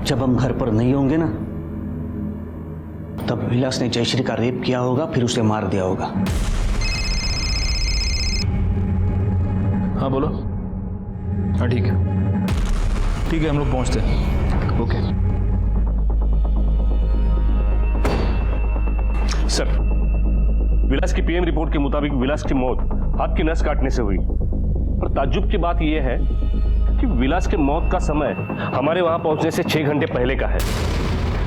M: जब हम घर पर नहीं होंगे ना, तब विलास ने जयश्री का रेप किया होगा, फिर उसे मार दिया होगा।
A: हाँ बोलो। हाँ ठीक है, ठीक है, हम लोग पहुंचते हैं। ओके
J: सर, विलास की पीएम रिपोर्ट के मुताबिक विलास की मौत हाथ की नस काटने से हुई। पर ताज्जुब की बात यह है कि विलास के मौत का समय हमारे वहां पहुंचने से 6 घंटे पहले का है।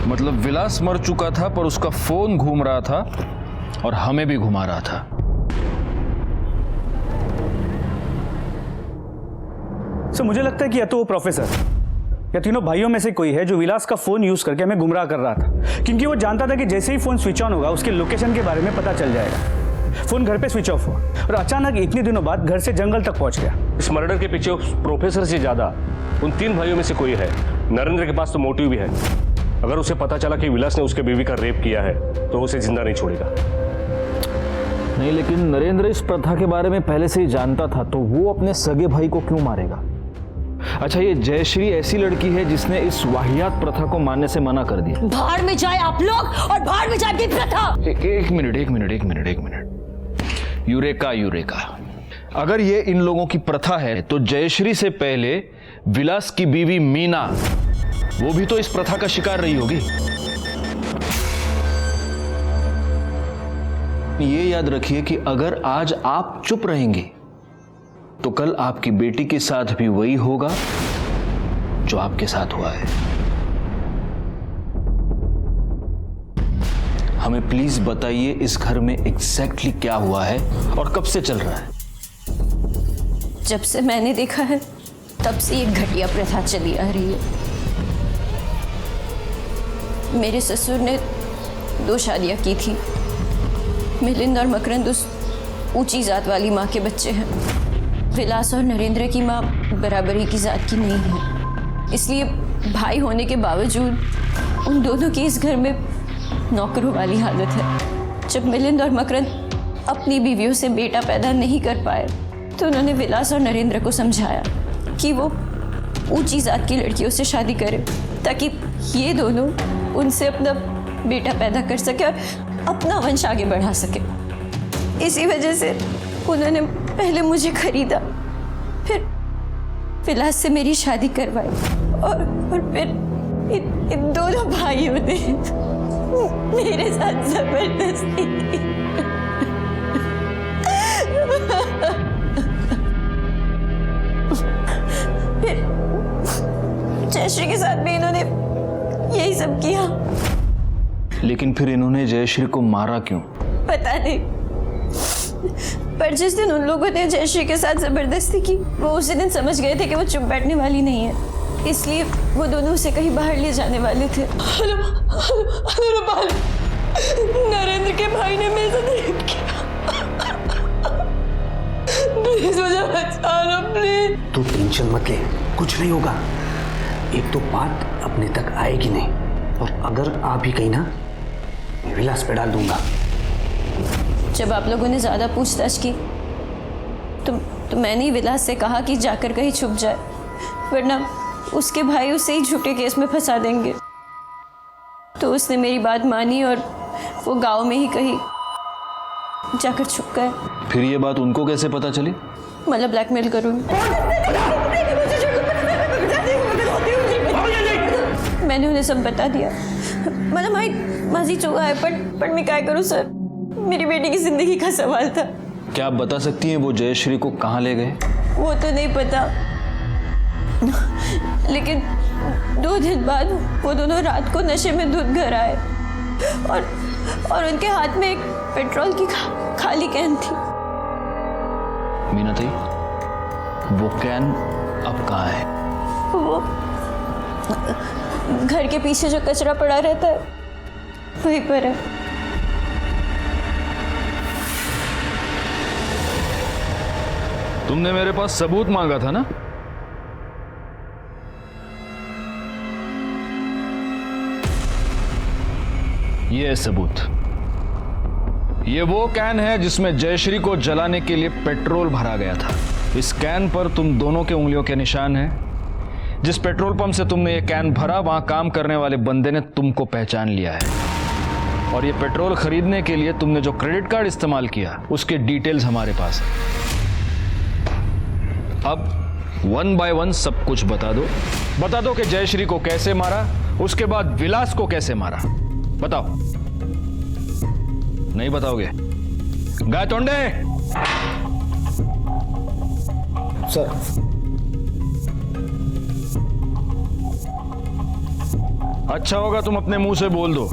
A: मतलब विलास मर चुका था पर उसका फोन घूम रहा था और हमें भी घुमा रहा था।
I: सर मुझे लगता है कि या तो वो प्रोफेसर या तीनों भाइयों में से कोई है जो विलास का फोन यूज करके हमें गुमराह कर रहा था, क्योंकि वो जानता था कि जैसे ही फोन स्विच ऑन होगा उसके लोकेशन के बारे में पता चल जाएगा। फोन घर पे स्विच ऑफ हुआ और अचानक इतने दिनों बाद घर से जंगल तक पहुंच गया।
J: इस मर्डर के पीछे उस प्रोफेसर से ज्यादा उन 3 भाइयों में से कोई है। नरेंद्र के पास तो मोटिव भी है। अगर उसे पता चला कि विलास ने उसके बीवी का रेप किया है तो उसे जिंदा नहीं छोड़ेगा।
A: नहीं, लेकिन नरेंद्र इस प्रथा के बारे में पहले से ही जानता था, तो वो अपने सगे भाई को क्यों मारेगा? अच्छा, ये जयश्री ऐसी लड़की है जिसने इस वाहियात प्रथा को मानने से मना कर दिया।
G: बाहर में जाए आप लोग और बाहर में जाए आपकी प्रथा।
A: एक मिनट। यूरेका, अगर ये इन लोगों की प्रथा है तो जयश्री से पहले विलास की बीवी मीना, वो भी तो इस प्रथा का शिकार रही होगी। ये याद रखिए कि अगर आज आप चुप रहेंगे तो कल आपकी बेटी के साथ भी वही होगा जो आपके साथ हुआ है। हमें प्लीज बताइए इस घर में एग्जैक्टली क्या हुआ है और कब से चल रहा है?
E: जब से मैंने देखा है तब से ये घटिया प्रथा चली आ रही है। मेरे ससुर ने 2 शादियां की थी। मिलिंद और मकरंद उस ऊंची जात वाली माँ के बच्चे हैं। विलास और नरेंद्र की माँ बराबरी की जात की नहीं है, इसलिए भाई होने के बावजूद उन दोनों की इस घर में नौकरों वाली हालत है। जब मिलिंद और मकरंद अपनी बीवियों से बेटा पैदा नहीं कर पाए तो उन्होंने विलास और नरेंद्र को समझाया कि वो ऊंची जात की लड़कियों से शादी करें ताकि ये दोनों उनसे अपना बेटा पैदा कर सके और अपना वंश आगे बढ़ा सके। इसी वजह से उन्होंने पहले मुझे खरीदा, फिर विलास से मेरी शादी करवाई और फिर इन दोनों भाइयों ने मेरे साथ जबरदस्ती की। फिर जयश्री के साथ भी इन्होंने यही सब किया।
A: लेकिन फिर इन्होंने जयश्री को मारा क्यों?
E: पता नहीं, पर जिस दिन उन लोगों ने जयश्री के साथ जबरदस्ती की वो उसी दिन समझ गए थे कि वो चुप बैठने वाली नहीं है, इसलिए वो दोनों उसे कहीं बाहर ले जाने वाले थे। नरेंद्र के भाई ने मेरे साथ रेप किया। प्लीज मुझे बचा लो, प्लीज।
N: तू टेंशन मत ले, कुछ नहीं होगा। एक तो बात अपने तक आएगी नहीं, और अगर आ भी गई ना, विलास पे डाल दूंगा।
E: जब आप लोगों ने ज़्यादा पूछताछ की तो मैंने ही विलास से कहा कि जाकर कहीं छुप जाए, वरना उसके भाई उसे ही झूठे केस में फंसा देंगे। तो उसने मेरी बात मानी और वो गांव में ही कहीं जाकर छुप गए।
A: फिर ये बात उनको कैसे पता चली?
E: मतलब ब्लैकमेल करूँगी। मैंने उन्हें सब बता दिया। मतलब भाई माजी चुका है, पर मैं क्या करूँ सर, मेरी बेटी की जिंदगी का सवाल था।
A: क्या आप बता सकती हैं वो जयश्री को कहाँ ले गए?
E: वो तो नहीं पता, लेकिन 2 दिन बाद वो दोनों रात को नशे में धुत घर आए और उनके हाथ में एक पेट्रोल की खाली कैन थी।
A: मीनाताई, वो कैन अब कहाँ है?
E: वो घर के पीछे जो कचरा पड़ा रहता है वहीं पर है।
A: तुमने मेरे पास सबूत मांगा था ना? ये है सबूत। ये वो कैन है जिसमें जयश्री को जलाने के लिए पेट्रोल भरा गया था। इस कैन पर तुम दोनों के उंगलियों के निशान हैं। जिस पेट्रोल पंप से तुमने ये कैन भरा, वहां काम करने वाले बंदे ने तुमको पहचान लिया है। और ये पेट्रोल खरीदने के लिए तुमने जो क्रेडिट कार्ड इस्तेमाल किया, उसके डिटेल्स हमारे पास है। अब 1 बाय 1 सब कुछ बता दो कि जयश्री को कैसे मारा, उसके बाद विलास को कैसे मारा। बताओ। नहीं बताओगे? गायतोंडे!
F: सर,
A: अच्छा होगा तुम अपने मुंह से बोल दो,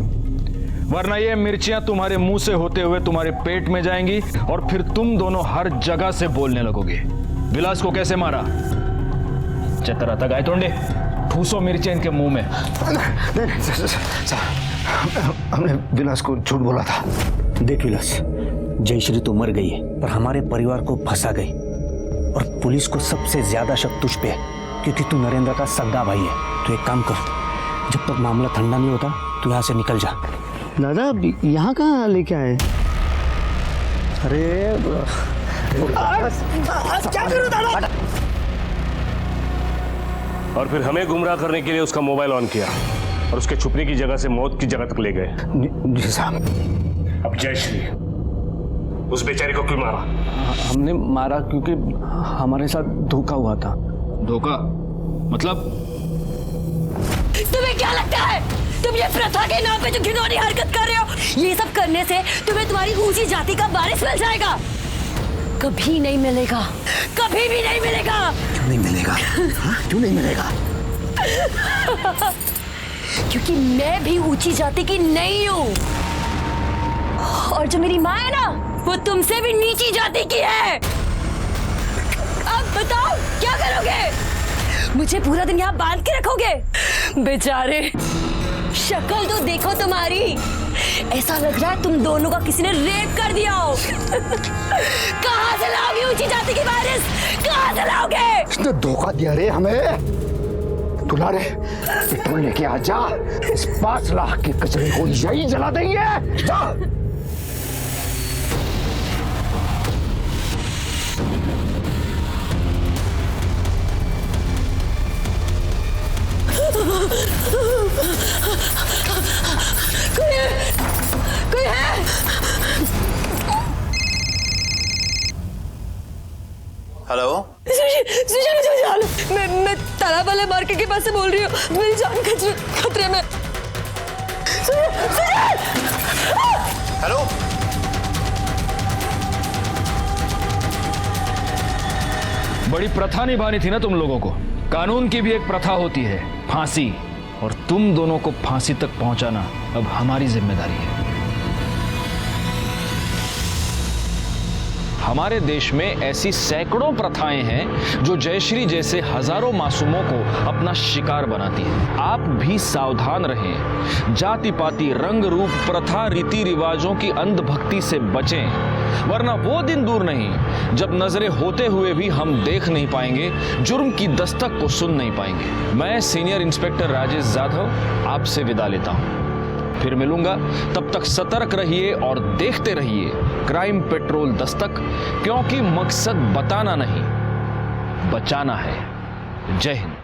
A: वरना ये मिर्चियां तुम्हारे मुंह से होते हुए तुम्हारे पेट में जाएंगी और फिर तुम दोनों हर जगह से बोलने लगोगे। विलास को कैसे मारा? चतरा था गायतोंडे, ठूसो मिर्चियां इनके मुंह में।
F: नहीं, सर, हमने विलास को झूठ बोला था।
N: देख विलास, जयश्री तो मर गई है, पर हमारे परिवार को फंसा गई और पुलिस को सबसे ज्यादा शक तुझ पे है, क्योंकि तू नरेंद्र का सगा भाई है। तो एक काम कर, जब तक मामला ठंडा नहीं होता तू यहाँ से निकल जा।
M: दादा यहाँ कहाँ लेके आए? अरे
O: क्या करूं दादा?
J: और फिर हमें गुमराह करने के लिए उसका मोबाइल ऑन किया और उसके छुपने की जगह से मौत की जगह तक ले गए।
F: जी साहब।
J: अब जयश्री, उस बेचारी को क्यों मारा?
C: हमने मारा क्योंकि हमारे साथ धोखा हुआ था।
A: धोखा? मतलब?
G: तुम्हें क्या लगता है तुम ये प्रथा के नाम पे जो घिनौनी हरकत कर रहे हो, ये सब करने से तुम्हें तुम्हारी ऊंची जाति का वारिस मिल जाएगा? कभी नहीं मिलेगा, कभी भी नहीं मिलेगा।
F: क्यों नहीं मिलेगा? क्यों नहीं मिलेगा?
G: क्योंकि मैं भी ऊंची जाति की नहीं हूँ, और जो मेरी माँ है ना, वो तुमसे भी नीची जाति की है। अब बताओ क्या करोगे? मुझे पूरा दिन यहाँ बांध के रखोगे? बेचारे, शक्ल तो देखो तुम्हारी, ऐसा लग रहा है तुम दोनों का किसी ने रेप कर दिया हो। कहाँ से लाओगे ऊंची जाति की वारिस? कहाँ से लाओगे?
F: इसने धोखा दिया रे हमें। तू ला रे पेट्रोल लेके आ जा, इस 5 लाख के कचरे को यही जला देंगे। जा।
G: कोई है?
O: हेलो,
G: मैं तालाब वाले मार्केट के पास से बोल रही हूँ। मेरी जान खतरे में।
O: हेलो।
A: बड़ी प्रथा निभानी थी ना तुम लोगों को। कानून की भी एक प्रथा होती है, फांसी, और तुम दोनों को फांसी तक पहुंचाना अब हमारी जिम्मेदारी है। हमारे देश में ऐसी सैकड़ों प्रथाएं हैं जो जयश्री जैसे हजारों मासूमों को अपना शिकार बनाती हैं। आप भी सावधान रहें। जाति पाति, रंग रूप, प्रथा, रीति रिवाजों की अंधभक्ति से बचें, वरना वो दिन दूर नहीं जब नजरें होते हुए भी हम देख नहीं पाएंगे, जुर्म की दस्तक को सुन नहीं पाएंगे। मैं सीनियर इंस्पेक्टर राजेश जाधव आपसे विदा लेता हूं। फिर मिलूंगा, तब तक सतर्क रहिए और देखते रहिए क्राइम पेट्रोल दस्तक, क्योंकि मकसद बताना नहीं, बचाना है। जय हिंद।